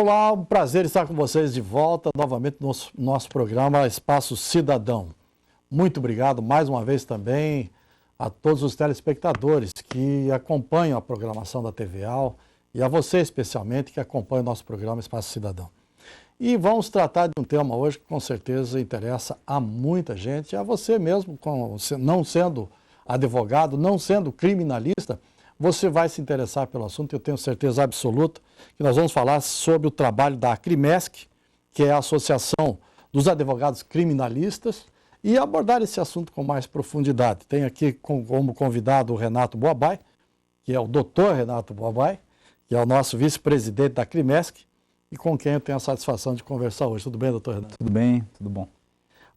Olá, um prazer estar com vocês de volta novamente no nosso programa Espaço Cidadão. Muito obrigado mais uma vez também a todos os telespectadores que acompanham a programação da TVAL e a você especialmente que acompanha o nosso programa Espaço Cidadão. E vamos tratar de um tema hoje que com certeza interessa a muita gente, a você mesmo, não sendo advogado, não sendo criminalista, você vai se interessar pelo assunto, eu tenho certeza absoluta que nós vamos falar sobre o trabalho da Acrimesc, que é a Associação dos Advogados Criminalistas, e abordar esse assunto com mais profundidade. Tenho aqui como convidado o Renato Boabai, que é o doutor Renato Boabai, que é o nosso vice-presidente da Acrimesc, e com quem eu tenho a satisfação de conversar hoje. Tudo bem, doutor Renato? Tudo bem, tudo bom.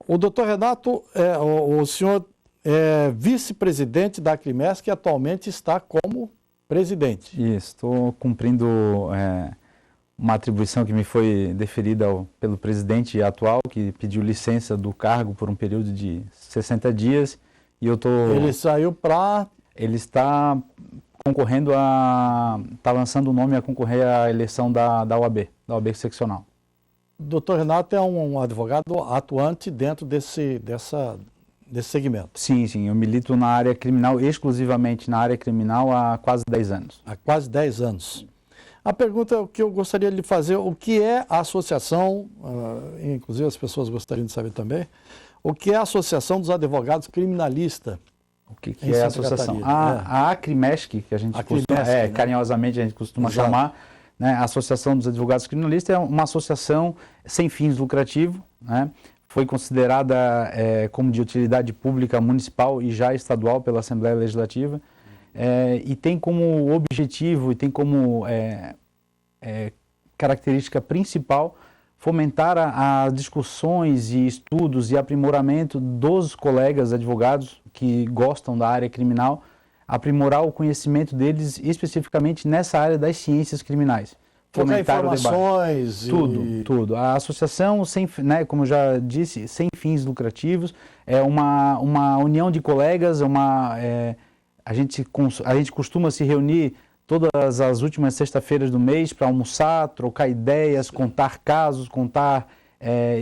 O doutor Renato, o senhor é vice-presidente da Acrimesc e atualmente está como presidente. Isso, estou cumprindo uma atribuição que me foi deferida pelo presidente atual, que pediu licença do cargo por um período de 60 dias. E eu estou... Ele saiu para... Ele está concorrendo está lançando o nome a concorrer à eleição da OAB seccional. O doutor Renato é um advogado atuante dentro desse segmento. Sim, eu milito na área criminal, exclusivamente na área criminal há quase 10 anos. Há quase 10 anos. A pergunta que eu gostaria de fazer, o que é a associação, inclusive as pessoas gostariam de saber também, o que é a Associação dos Advogados Criminalistas? O que é a associação? A Acrimesc, que a gente carinhosamente a gente costuma chamar, né? A Associação dos Advogados Criminalistas é uma associação sem fins lucrativos, né? Foi considerada como de utilidade pública municipal e já estadual pela Assembleia Legislativa, e tem como objetivo e tem como característica principal fomentar as discussões e estudos e aprimoramento dos colegas advogados que gostam da área criminal, aprimorar o conhecimento deles especificamente nessa área das ciências criminais. Fomentar informações Tudo. A associação, como eu já disse, sem fins lucrativos, é uma união de colegas, a gente costuma se reunir todas as últimas sextas-feiras do mês para almoçar, trocar ideias, contar casos, contar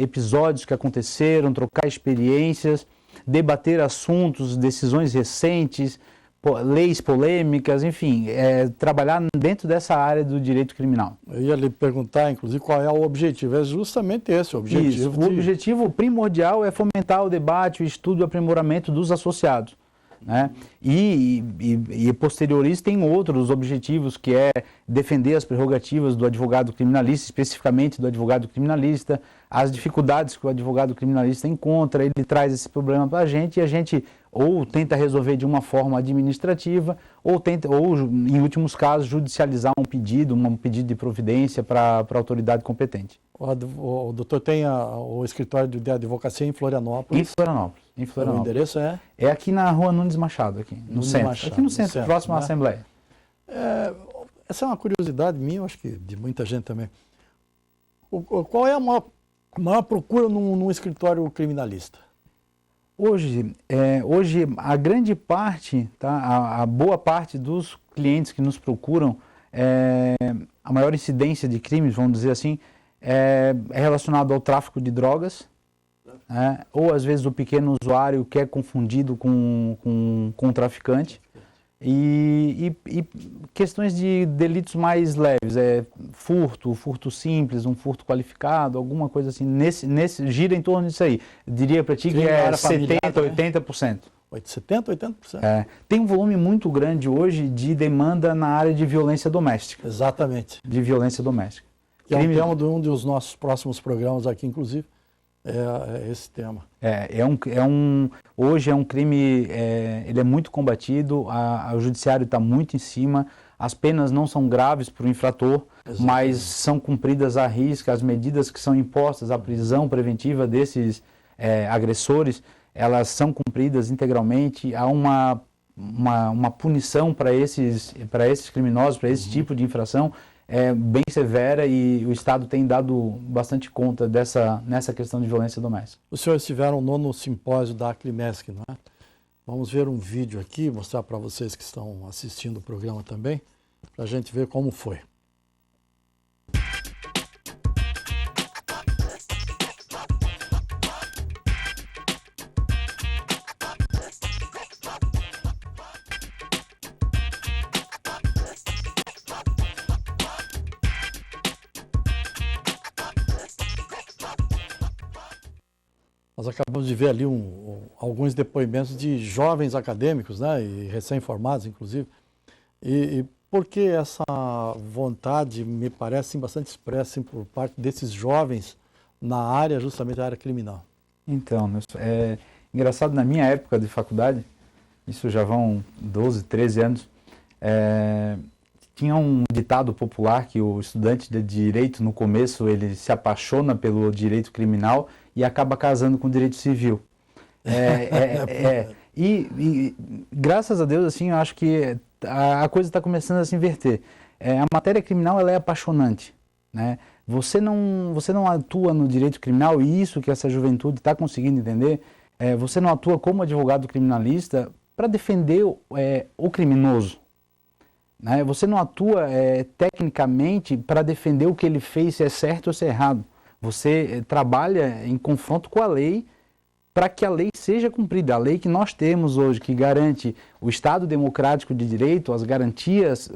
episódios que aconteceram, trocar experiências, debater assuntos, decisões recentes, leis polêmicas, enfim, trabalhar dentro dessa área do direito criminal. Eu ia lhe perguntar, inclusive, qual é o objetivo. É justamente esse o objetivo. Isso. O objetivo primordial é fomentar o debate, o estudo e o aprimoramento dos associados, né? E posterior a isso tem outros objetivos, que é defender as prerrogativas do advogado criminalista, especificamente do advogado criminalista, as dificuldades que o advogado criminalista encontra, ele traz esse problema para a gente e a gente ou tenta resolver de uma forma administrativa ou em últimos casos, judicializar um pedido de providência para a autoridade competente. O doutor tem o escritório de advocacia em Florianópolis. Em Florianópolis. O endereço é? É aqui na rua Nunes Machado, no centro. Aqui no centro, próximo à Assembleia. Essa é uma curiosidade minha, eu acho que de muita gente também. Qual é a maior procura num escritório criminalista? Hoje a grande parte, a boa parte dos clientes que nos procuram, a maior incidência de crimes, vamos dizer assim, é relacionado ao tráfico de drogas, ou às vezes o pequeno usuário que é confundido com um traficante, e questões de delitos mais leves, furto simples, um furto qualificado, alguma coisa assim, gira em torno disso aí. Eu diria para ti que é 70%, 80%. 70%, 80%? Tem um volume muito grande hoje de demanda na área de violência doméstica. Exatamente. De violência doméstica. Que é um tema de um dos nossos próximos programas aqui, inclusive, é esse tema. Hoje é um crime, ele é muito combatido, o judiciário está muito em cima, as penas não são graves para o infrator, exatamente, mas são cumpridas à risca, as medidas que são impostas, a prisão preventiva desses agressores, elas são cumpridas integralmente, há uma punição para esses criminosos, para esse tipo de infração, bem severa, e o Estado tem dado bastante conta nessa questão de violência doméstica. Os senhores tiveram o 9º simpósio da Acrimesc, não é? Vamos ver um vídeo aqui, mostrar para vocês que estão assistindo o programa também, para a gente ver como foi. Nós acabamos de ver ali alguns depoimentos de jovens acadêmicos, né, e recém-formados, inclusive. E por que essa vontade, me parece bastante expressa por parte desses jovens na área, justamente a área criminal? Então, Nelson, é engraçado, na minha época de faculdade, isso já vão 12, 13 anos, tinha um ditado popular que o estudante de direito, no começo, ele se apaixona pelo direito criminal e acaba casando com o direito civil. E graças a Deus, assim, eu acho que a coisa está começando a se inverter. A matéria criminal, ela é apaixonante, né? Você não atua no direito criminal, e isso que essa juventude está conseguindo entender, você não atua como advogado criminalista para defender o criminoso, né? Você não atua tecnicamente para defender o que ele fez, se é certo ou se é errado. Você trabalha em confronto com a lei para que a lei seja cumprida. A lei que nós temos hoje, que garante o Estado democrático de direito, as garantias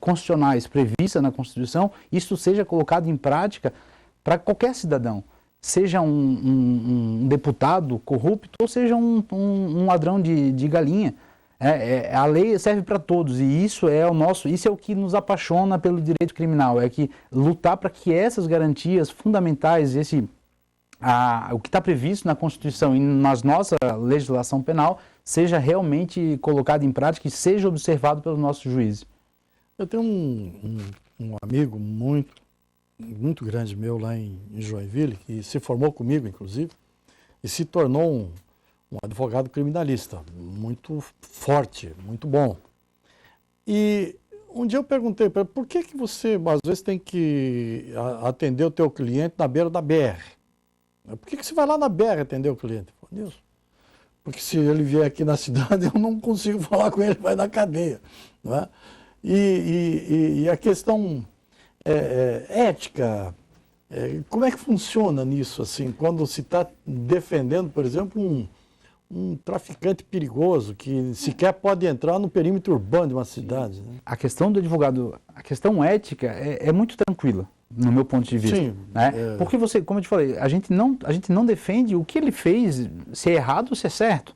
constitucionais previstas na Constituição, isso seja colocado em prática para qualquer cidadão, seja um deputado corrupto ou seja um ladrão de galinha. A lei serve para todos, e isso é o que nos apaixona pelo direito criminal, é que lutar para que essas garantias fundamentais, o que está previsto na Constituição e na nossa legislação penal, seja realmente colocado em prática e seja observado pelos nossos juízes. Eu tenho um amigo muito grande meu lá em Joinville, que se formou comigo, inclusive, e se tornou um advogado criminalista, muito forte, muito bom. E um dia eu perguntei para ele, por que você, às vezes, tem que atender o teu cliente na beira da BR? Por que você vai lá na BR atender o cliente? Eu falei, Deus, porque se ele vier aqui na cidade, eu não consigo falar com ele, vai na cadeia. Não é? E a questão ética, como é que funciona nisso, assim, quando se está defendendo, por exemplo, um traficante perigoso que sequer pode entrar no perímetro urbano de uma cidade? Né? A questão do advogado, a questão ética é muito tranquila, no meu ponto de vista. Sim, né? Porque como eu te falei, a gente não defende o que ele fez, se é errado ou se é certo.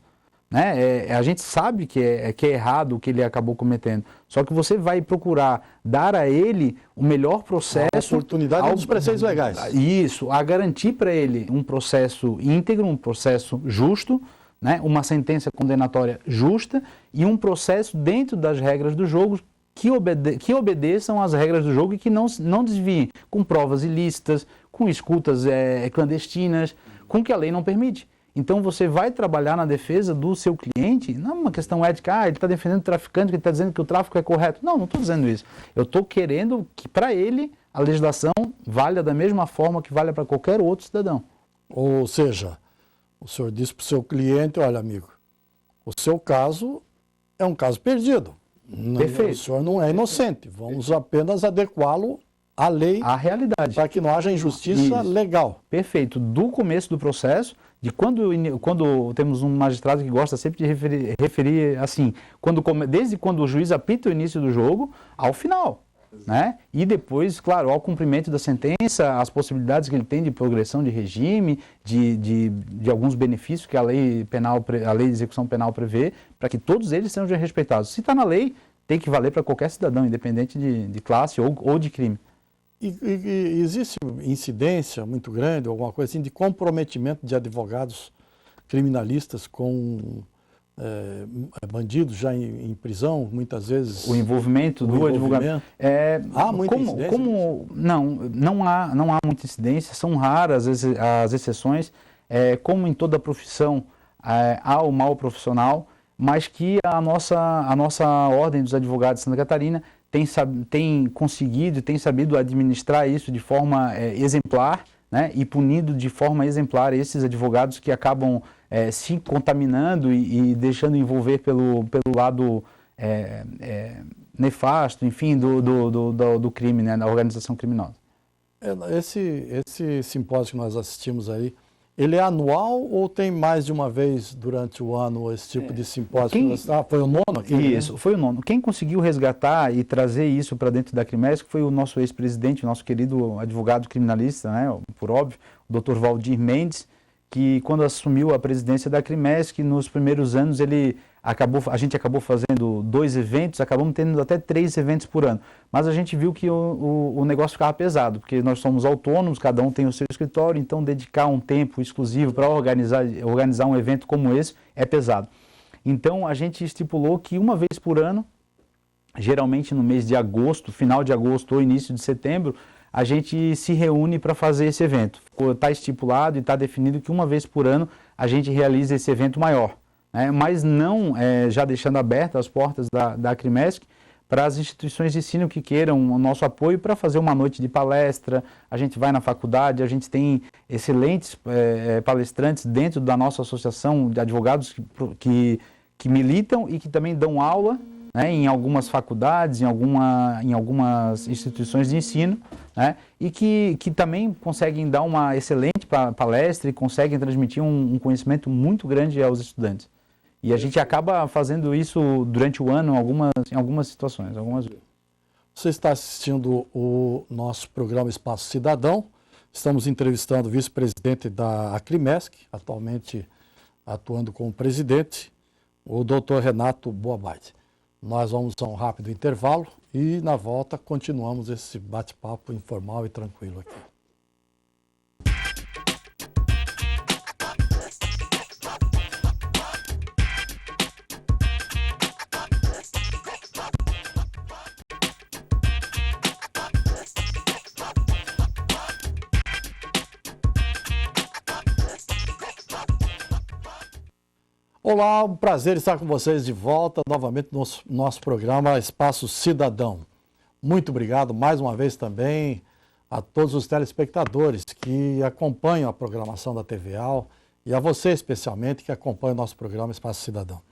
Né? A gente sabe que é errado o que ele acabou cometendo. Só que você vai procurar dar a ele o melhor processo. A oportunidade dos preceitos legais. Isso, a garantir para ele um processo íntegro, um processo justo, né? Uma sentença condenatória justa e um processo dentro das regras do jogo que obedeçam às regras do jogo e que não desviem com provas ilícitas, com escutas clandestinas, com que a lei não permite. Então você vai trabalhar na defesa do seu cliente, não é uma questão ética, ele está defendendo o traficante, ele está dizendo que o tráfico é correto. Não estou dizendo isso. Eu estou querendo que para ele a legislação valha da mesma forma que valha para qualquer outro cidadão. Ou seja, o senhor diz para o seu cliente, olha amigo, o seu caso é um caso perdido. Perfeito. O senhor não é inocente, vamos apenas adequá-lo à lei, à realidade, para que não haja injustiça legal. Perfeito. Do começo do processo, de quando temos um magistrado que gosta sempre de referir assim, desde quando o juiz apita o início do jogo ao final. Né? E depois, claro, ao cumprimento da sentença, as possibilidades que ele tem de progressão de regime, de alguns benefícios que a lei de execução penal prevê, para que todos eles sejam respeitados. Se está na lei, tem que valer para qualquer cidadão, independente de classe ou de crime. E existe incidência muito grande, alguma coisa assim, de comprometimento de advogados criminalistas com bandidos já em prisão, muitas vezes? O envolvimento do advogado. Há muita incidência? Não há muita incidência, são raras as exceções. Como em toda profissão, há o mal profissional, mas que a nossa ordem dos advogados de Santa Catarina tem conseguido e tem sabido administrar isso de forma exemplar, né, e punindo de forma exemplar esses advogados que acabam se contaminando e deixando envolver pelo lado nefasto, enfim, do crime, né, da organização criminosa. Esse simpósio que nós assistimos aí, ele é anual ou tem mais de uma vez durante o ano esse tipo de simpósio? Foi o 9º aqui? Isso, foi o 9º. Quem conseguiu resgatar e trazer isso para dentro da Crimesc foi o nosso ex-presidente, o nosso querido advogado criminalista, né, por óbvio, o Dr. Valdir Mendes, que quando assumiu a presidência da Crimesc, nos primeiros anos a gente acabou fazendo 2 eventos, acabamos tendo até 3 eventos por ano. Mas a gente viu que o negócio ficava pesado, porque nós somos autônomos, cada um tem o seu escritório, então dedicar um tempo exclusivo para organizar um evento como esse é pesado. Então a gente estipulou que uma vez por ano, geralmente no mês de agosto, final de agosto ou início de setembro, a gente se reúne para fazer esse evento. Está estipulado e está definido que uma vez por ano a gente realiza esse evento maior, né? Mas não já deixando abertas as portas da Crimesc para as instituições de ensino que queiram o nosso apoio para fazer uma noite de palestra. A gente vai na faculdade, a gente tem excelentes palestrantes dentro da nossa associação de advogados que militam e que também dão aula, né, em algumas faculdades, em algumas instituições de ensino, né, e que também conseguem dar uma excelente palestra e conseguem transmitir um conhecimento muito grande aos estudantes. E a gente acaba fazendo isso durante o ano em algumas situações. Você está assistindo o nosso programa Espaço Cidadão. Estamos entrevistando o vice-presidente da Crimesc, atualmente atuando como presidente, o Dr. Renato Boabait. Nós vamos a um rápido intervalo e, na volta, continuamos esse bate-papo informal e tranquilo aqui. Olá, um prazer estar com vocês de volta novamente no nosso programa Espaço Cidadão. Muito obrigado mais uma vez também a todos os telespectadores que acompanham a programação da TVAL e a você especialmente que acompanha o nosso programa Espaço Cidadão.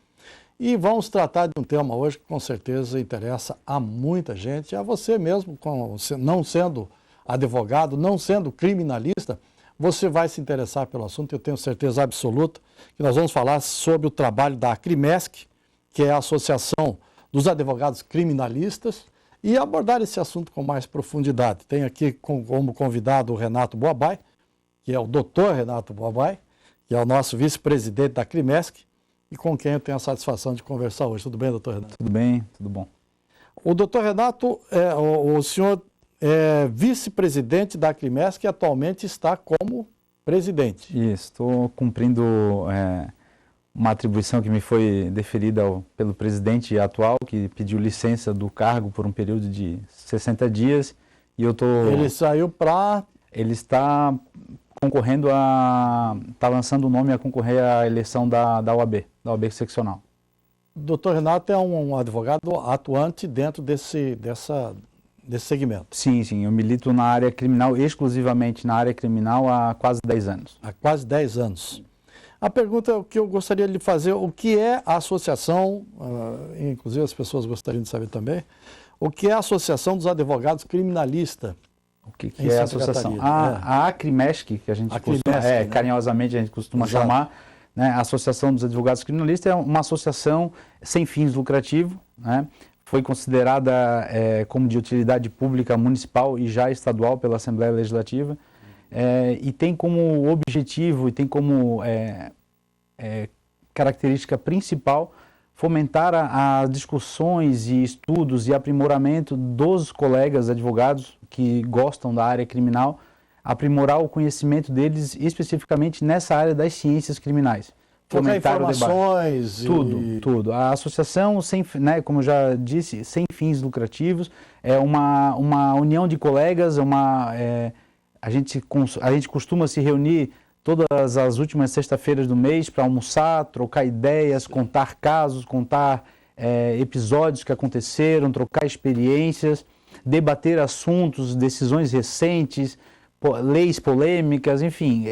E vamos tratar de um tema hoje que com certeza interessa a muita gente, a você mesmo, não sendo advogado, não sendo criminalista, você vai se interessar pelo assunto, eu tenho certeza absoluta que nós vamos falar sobre o trabalho da Crimesc, que é a Associação dos Advogados Criminalistas, e abordar esse assunto com mais profundidade. Tenho aqui como convidado o Renato Boabait, que é o doutor Renato Boabait, que é o nosso vice-presidente da Crimesc, e com quem eu tenho a satisfação de conversar hoje. Tudo bem, doutor Renato? Tudo bem, tudo bom. O doutor Renato, o senhor é vice-presidente da Crimesc e atualmente está como presidente. Isso, estou cumprindo uma atribuição que me foi deferida pelo presidente atual, que pediu licença do cargo por um período de 60 dias. E eu tô... Ele saiu para... Ele está concorrendo está lançando o nome a concorrer à eleição da OAB seccional. O doutor Renato é um advogado atuante dentro desse segmento. Sim, eu milito na área criminal, exclusivamente na área criminal há quase 10 anos. Há quase 10 anos. A pergunta que eu gostaria de lhe fazer, o que é a associação, inclusive as pessoas gostariam de saber também, o que é a Associação dos Advogados Criminalistas? O que é a associação? A Crimesc, que a gente carinhosamente a gente costuma chamar, né, a Associação dos Advogados Criminalistas, é uma associação sem fins lucrativos, né? Foi considerada como de utilidade pública municipal e já estadual pela Assembleia Legislativa, e tem como objetivo e tem como característica principal fomentar as discussões e estudos e aprimoramento dos colegas advogados que gostam da área criminal, aprimorar o conhecimento deles especificamente nessa área das ciências criminais. Fomentar informações tudo. A associação, como eu já disse, sem fins lucrativos, é uma união de colegas, a gente costuma se reunir todas as últimas sextas-feiras do mês para almoçar, trocar ideias, contar casos, contar episódios que aconteceram, trocar experiências, debater assuntos, decisões recentes, leis polêmicas, enfim,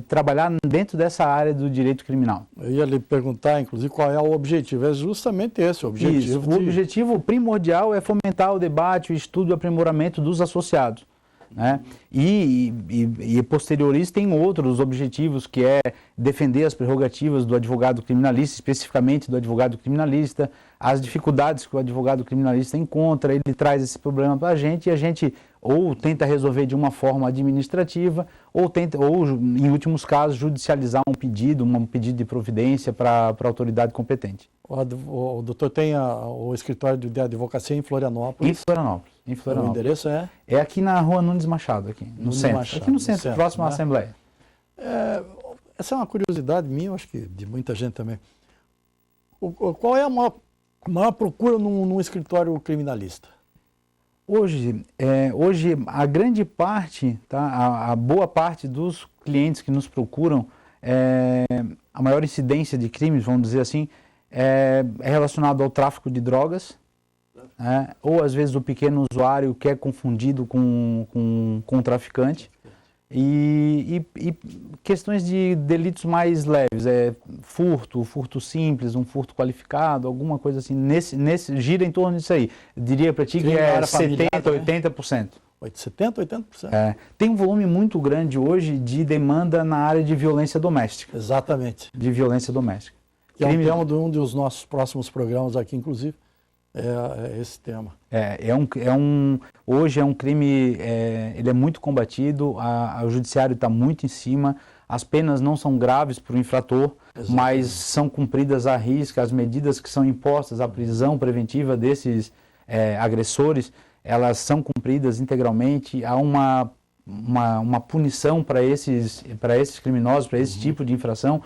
trabalhar dentro dessa área do direito criminal. Eu ia lhe perguntar, inclusive, qual é o objetivo. É justamente esse o objetivo. Isso, o objetivo primordial é fomentar o debate, o estudo e o aprimoramento dos associados, né? E posterior a isso tem outros objetivos, que é defender as prerrogativas do advogado criminalista, especificamente do advogado criminalista, as dificuldades que o advogado criminalista encontra, ele traz esse problema para a gente e a gente ou tenta resolver de uma forma administrativa ou em últimos casos, judicializar um pedido de providência para a autoridade competente. O doutor tem o escritório de advocacia em Florianópolis. Em Florianópolis. O endereço é? É aqui na Rua Nunes Machado, aqui no centro. Machado, aqui no centro, próximo à né? Assembleia. Essa é uma curiosidade minha, eu acho que de muita gente também. Qual é a maior procura num escritório criminalista? Hoje a grande parte, tá, a boa parte dos clientes que nos procuram, a maior incidência de crimes, vamos dizer assim, é relacionado ao tráfico de drogas, ou às vezes o pequeno usuário que é confundido com um traficante, e questões de delitos mais leves, furto simples, um furto qualificado, alguma coisa assim, gira em torno disso aí. Eu diria para ti que é 70%, 80%. 70%, 80%? Tem um volume muito grande hoje de demanda na área de violência doméstica. Exatamente. De violência doméstica. Que é um tema de um dos nossos próximos programas aqui, inclusive, é esse tema. Hoje é um crime, ele é muito combatido, o judiciário está muito em cima, as penas não são graves para o infrator, mas são cumpridas à risca, as medidas que são impostas, a prisão preventiva desses agressores, elas são cumpridas integralmente, há uma punição para esses criminosos, para esse tipo de infração,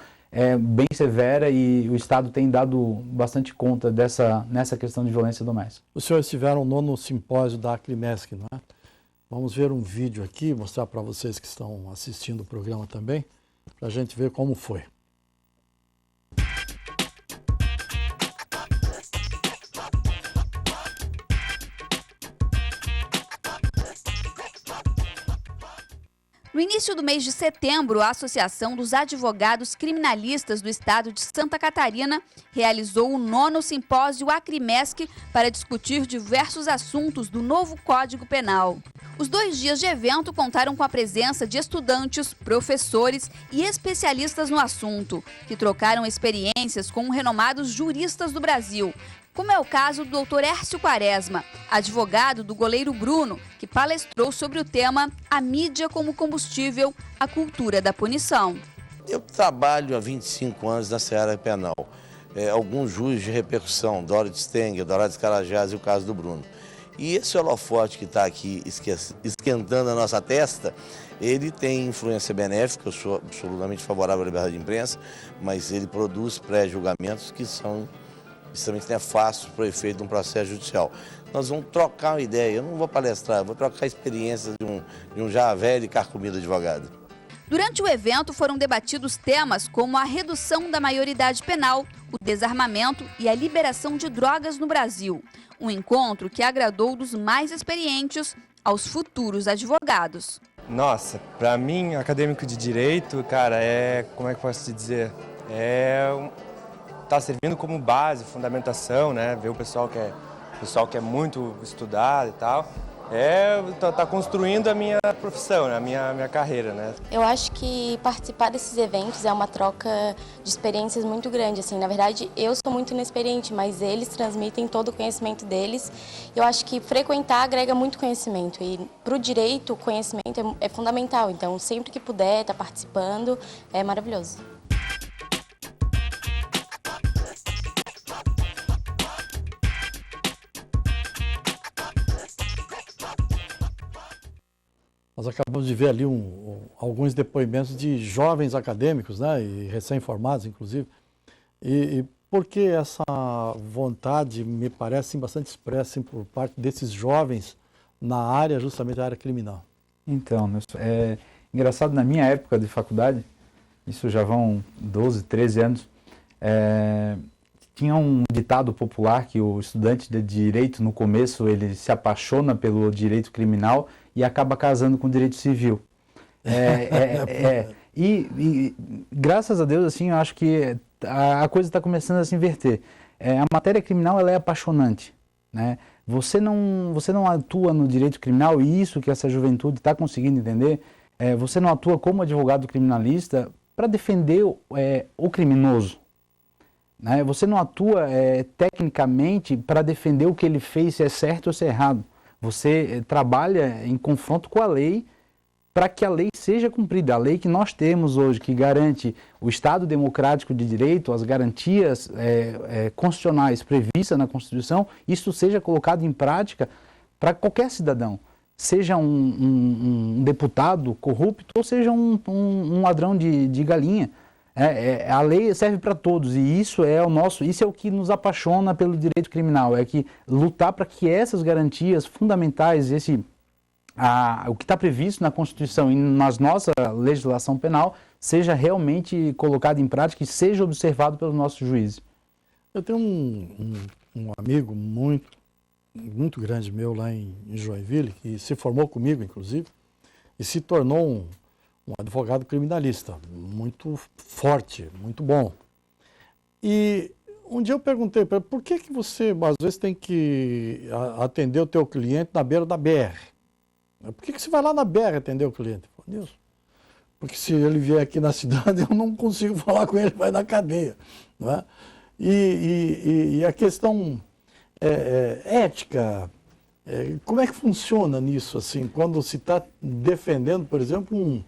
bem severa, e o Estado tem dado bastante conta nessa questão de violência doméstica. Os senhores tiveram o 9º simpósio da Acrimesc, não é? Vamos ver um vídeo aqui, mostrar para vocês que estão assistindo o programa também, para a gente ver como foi. No início do mês de setembro, a Associação dos Advogados Criminalistas do Estado de Santa Catarina realizou o 9º simpósio Acrimesc para discutir diversos assuntos do novo Código Penal. Os 2 dias de evento contaram com a presença de estudantes, professores e especialistas no assunto, que trocaram experiências com renomados juristas do Brasil, como é o caso do Dr. Hércio Quaresma, advogado do goleiro Bruno, que palestrou sobre o tema A Mídia como Combustível, a Cultura da Punição. Eu trabalho há 25 anos na seara penal. Alguns juízes de repercussão, Dório de Stenger, Dourado Carajás e o caso do Bruno. E esse holofote que está aqui esquentando a nossa testa, ele tem influência benéfica, eu sou absolutamente favorável à liberdade de imprensa, mas ele produz pré-julgamentos que são extremamente nefastos para o efeito de um processo judicial. Nós vamos trocar uma ideia, eu não vou palestrar, eu vou trocar experiências de um já velho e carcomido advogado. Durante o evento foram debatidos temas como a redução da maioridade penal, o desarmamento e a liberação de drogas no Brasil. Um encontro que agradou dos mais experientes aos futuros advogados. Nossa, para mim, acadêmico de direito, cara, como é que eu posso te dizer? Tá servindo como base, fundamentação, né? Ver o pessoal que é muito estudado e tal. Tá construindo a minha profissão, né? a minha carreira, né? Eu acho que participar desses eventos é uma troca de experiências muito grande, assim. Na verdade, eu sou muito inexperiente, mas eles transmitem todo o conhecimento deles. Eu acho que frequentar agrega muito conhecimento e para o direito, o conhecimento é fundamental. Então, sempre que puder estar participando, é maravilhoso. Nós acabamos de ver ali alguns depoimentos de jovens acadêmicos, né, e recém-formados, inclusive. E por que essa vontade, me parece bastante expressa por parte desses jovens na área, justamente a área criminal? Então, é engraçado, na minha época de faculdade, isso já vão 12, 13 anos, tinha um ditado popular que o estudante de direito, no começo, ele se apaixona pelo direito criminal e acaba casando com o direito civil. E graças a Deus, assim, eu acho que a coisa está começando a se inverter. A matéria criminal, ela é apaixonante, né? Você não atua no direito criminal, e isso que essa juventude está conseguindo entender, você não atua como advogado criminalista para defender o criminoso. Né? Você não atua tecnicamente para defender o que ele fez, se é certo ou se é errado. Você trabalha em confronto com a lei para que a lei seja cumprida. A lei que nós temos hoje, que garante o Estado democrático de direito, as garantias constitucionais previstas na Constituição, isso seja colocado em prática para qualquer cidadão. Seja um deputado corrupto ou seja um ladrão de galinha. A lei serve para todos e isso é o que nos apaixona pelo direito criminal, é que lutar para que essas garantias fundamentais, o que está previsto na Constituição e na nossa legislação penal, seja realmente colocado em prática e seja observado pelos nossos juízes. Eu tenho um amigo muito grande meu lá em Joinville, que se formou comigo, inclusive, e se tornou um advogado criminalista, muito forte, muito bom. E um dia eu perguntei para ele, por que você, às vezes, tem que atender o teu cliente na beira da BR? Por que você vai lá na BR atender o cliente? Eu falei, Deus, porque se ele vier aqui na cidade, eu não consigo falar com ele, vai na cadeia. Não é? E a questão ética, como é que funciona nisso, assim, quando se está defendendo, por exemplo,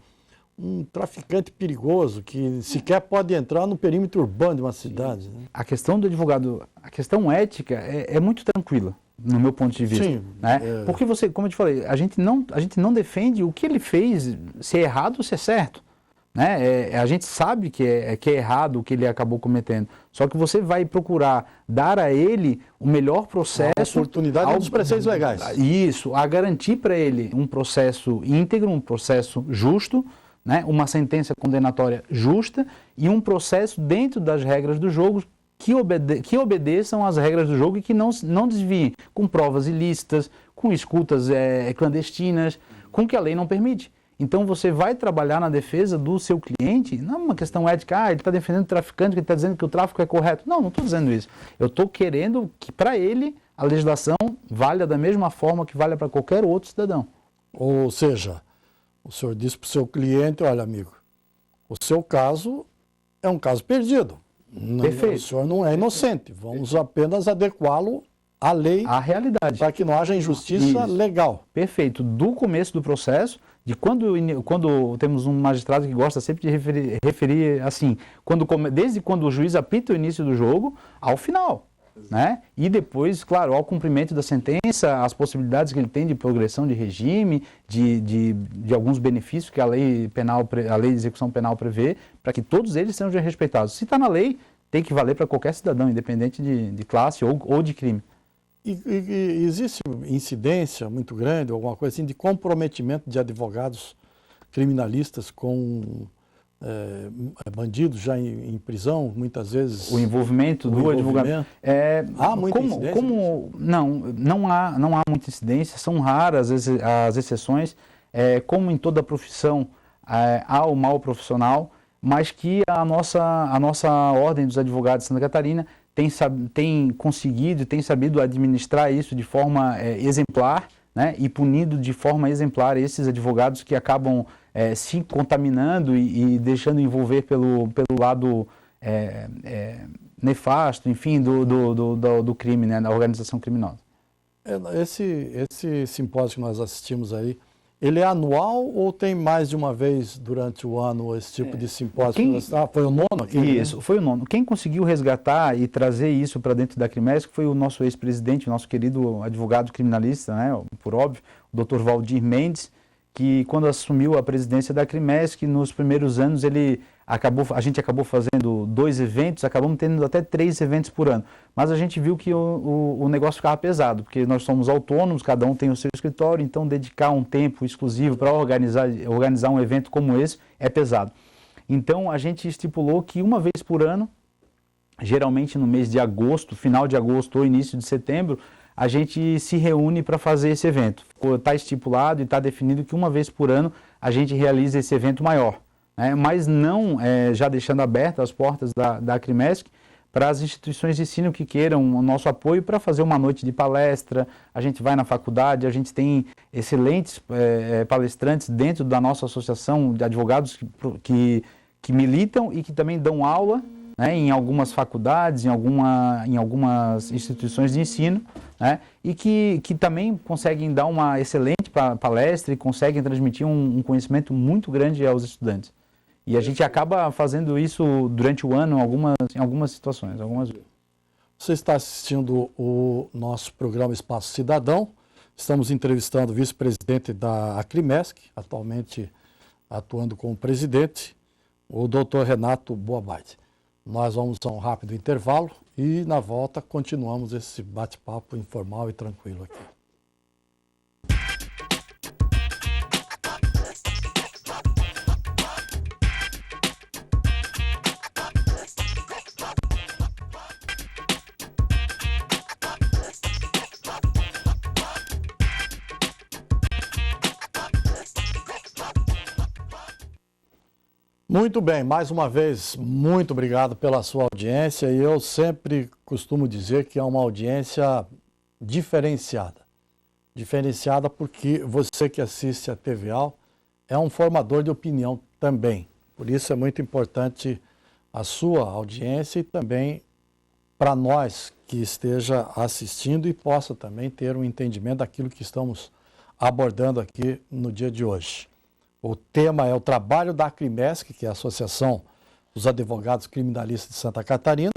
um traficante perigoso que sequer pode entrar no perímetro urbano de uma cidade? Né? A questão do advogado, a questão ética é muito tranquila, no meu ponto de vista. Sim, né? Porque como eu te falei, a gente não defende o que ele fez, se é errado ou se é certo. Né? A gente sabe que é errado o que ele acabou cometendo. Só que você vai procurar dar a ele o melhor processo. A oportunidade dos preceitos legais. Isso, a garantir para ele um processo íntegro, um processo justo, né? Uma sentença condenatória justa e um processo dentro das regras do jogo que obedeçam às regras do jogo e que não desviem com provas ilícitas, com escutas clandestinas, com o que a lei não permite. Então você vai trabalhar na defesa do seu cliente, não é uma questão ética, ele está defendendo o traficante, ele está dizendo que o tráfico é correto. Não estou dizendo isso. Eu estou querendo que para ele a legislação valha da mesma forma que valha para qualquer outro cidadão. Ou seja, o senhor disse para o seu cliente, olha amigo, o seu caso é um caso perdido. Perfeito. O senhor não é inocente, vamos apenas adequá-lo à lei, à realidade, para que não haja injustiça legal. Perfeito. Do começo do processo, de quando temos um magistrado que gosta sempre de referir assim, desde quando o juiz apita o início do jogo ao final. Né? E depois, claro, ao cumprimento da sentença, as possibilidades que ele tem de progressão de regime, de alguns benefícios que a lei de execução penal prevê, para que todos eles sejam respeitados. Se está na lei, tem que valer para qualquer cidadão, independente de classe ou de crime. E existe incidência muito grande, alguma coisa assim, de comprometimento de advogados criminalistas com bandidos já em prisão, muitas vezes? O envolvimento do advogado. Há muita incidência? Não há muita incidência, são raras as exceções. Como em toda profissão, há o mal profissional, mas que a nossa Ordem dos Advogados de Santa Catarina tem conseguido, tem sabido administrar isso de forma exemplar, né, e punindo de forma exemplar esses advogados que acabam se contaminando e deixando envolver pelo lado nefasto, enfim, do crime, né, da organização criminosa. Esse simpósio que nós assistimos aí, ele é anual ou tem mais de uma vez durante o ano esse tipo de simpósio? Foi o nono aqui? Isso, foi o nono. Quem conseguiu resgatar e trazer isso para dentro da Crimesc foi o nosso ex-presidente, o nosso querido advogado criminalista, né, por óbvio, o Dr. Valdir Mendes, que quando assumiu a presidência da Crimesc, nos primeiros anos a gente acabou fazendo 2 eventos, acabamos tendo até 3 eventos por ano. Mas a gente viu que o negócio ficava pesado, porque nós somos autônomos, cada um tem o seu escritório, então dedicar um tempo exclusivo para organizar um evento como esse é pesado. Então a gente estipulou que uma vez por ano, geralmente no mês de agosto, final de agosto ou início de setembro, a gente se reúne para fazer esse evento. Está estipulado e está definido que uma vez por ano a gente realiza esse evento maior. Né? Mas não já deixando abertas as portas da Crimesc para as instituições de ensino que queiram o nosso apoio para fazer uma noite de palestra. A gente vai na faculdade, a gente tem excelentes palestrantes dentro da nossa associação de advogados que que militam e que também dão aula, né, em algumas faculdades, em algumas instituições de ensino, né, e que também conseguem dar uma excelente palestra e conseguem transmitir um conhecimento muito grande aos estudantes. E a gente acaba fazendo isso durante o ano em algumas situações. Você está assistindo o nosso programa Espaço Cidadão. Estamos entrevistando o vice-presidente da Acrimesc, atualmente atuando como presidente, o doutor Renato Boabate. Nós vamos a um rápido intervalo e, na volta, continuamos esse bate-papo informal e tranquilo aqui. Muito bem, mais uma vez, muito obrigado pela sua audiência e eu sempre costumo dizer que é uma audiência diferenciada. Diferenciada porque você que assiste a TVAL é um formador de opinião também. Por isso é muito importante a sua audiência e também para nós que esteja assistindo e possa também ter um entendimento daquilo que estamos abordando aqui no dia de hoje. O tema é o trabalho da Acrimesc, que é a Associação dos Advogados Criminalistas de Santa Catarina,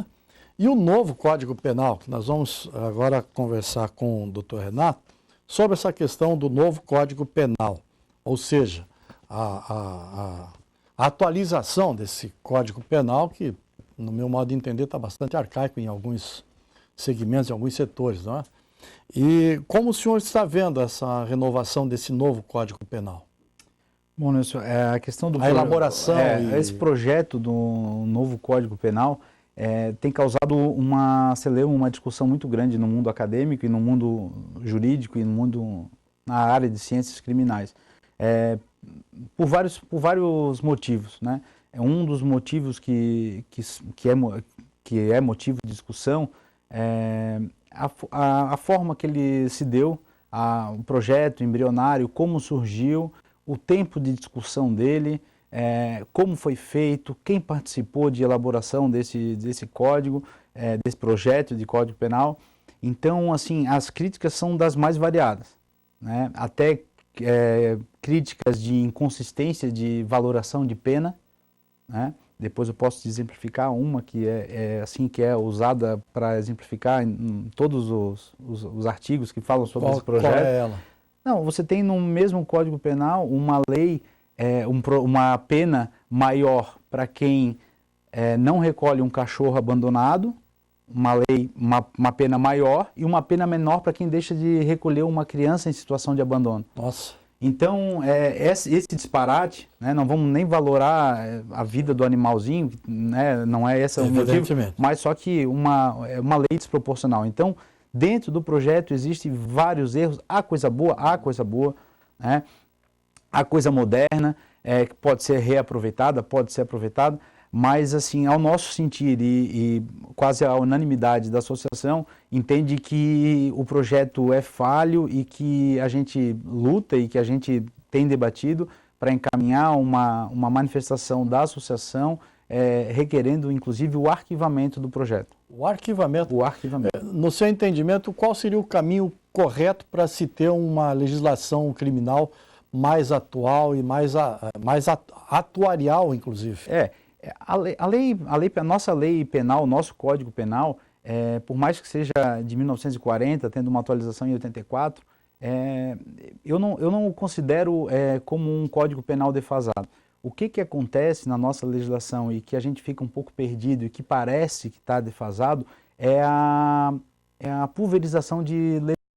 e o novo Código Penal. Nós vamos agora conversar com o doutor Renato sobre essa questão do novo Código Penal, ou seja, a atualização desse Código Penal que, no meu modo de entender, está bastante arcaico em alguns segmentos, em alguns setores, não é? E como o senhor está vendo essa renovação desse novo Código Penal? Bom, Nilson, a questão do elaboração esse projeto do novo Código Penal tem causado uma discussão muito grande no mundo acadêmico e no mundo jurídico e na área de ciências criminais, por vários motivos, né? Um dos motivos que é motivo de discussão é a forma que ele se deu, o projeto embrionário, como surgiu, o tempo de discussão dele, como foi feito, quem participou de elaboração desse código, desse projeto de Código Penal. Então, assim, as críticas são das mais variadas, né? Até críticas de inconsistência de valoração de pena, né? Depois eu posso exemplificar uma que que é usada para exemplificar em todos os artigos que falam sobre esse projeto. Qual é ela? Não, você tem no mesmo Código Penal uma lei, uma pena maior para quem não recolhe um cachorro abandonado, uma pena maior, e uma pena menor para quem deixa de recolher uma criança em situação de abandono. Nossa. Então, esse disparate, né, não vamos nem valorar a vida do animalzinho, né, não é esse o motivo, mas só que uma lei desproporcional. Então, dentro do projeto existem vários erros, há coisa boa, né? Há coisa moderna, que pode ser reaproveitada, pode ser aproveitada, mas assim, ao nosso sentir e quase a unanimidade da associação, entende que o projeto é falho e que a gente luta e que a gente tem debatido para encaminhar uma manifestação da associação, requerendo inclusive o arquivamento do projeto. O arquivamento. O No seu entendimento, qual seria o caminho correto para se ter uma legislação criminal mais atual e mais atuarial, inclusive? A nossa lei penal, o nosso Código Penal, por mais que seja de 1940, tendo uma atualização em 84, eu não o considero como um Código Penal defasado. O que acontece na nossa legislação e que a gente fica um pouco perdido e que parece que está defasado é a pulverização de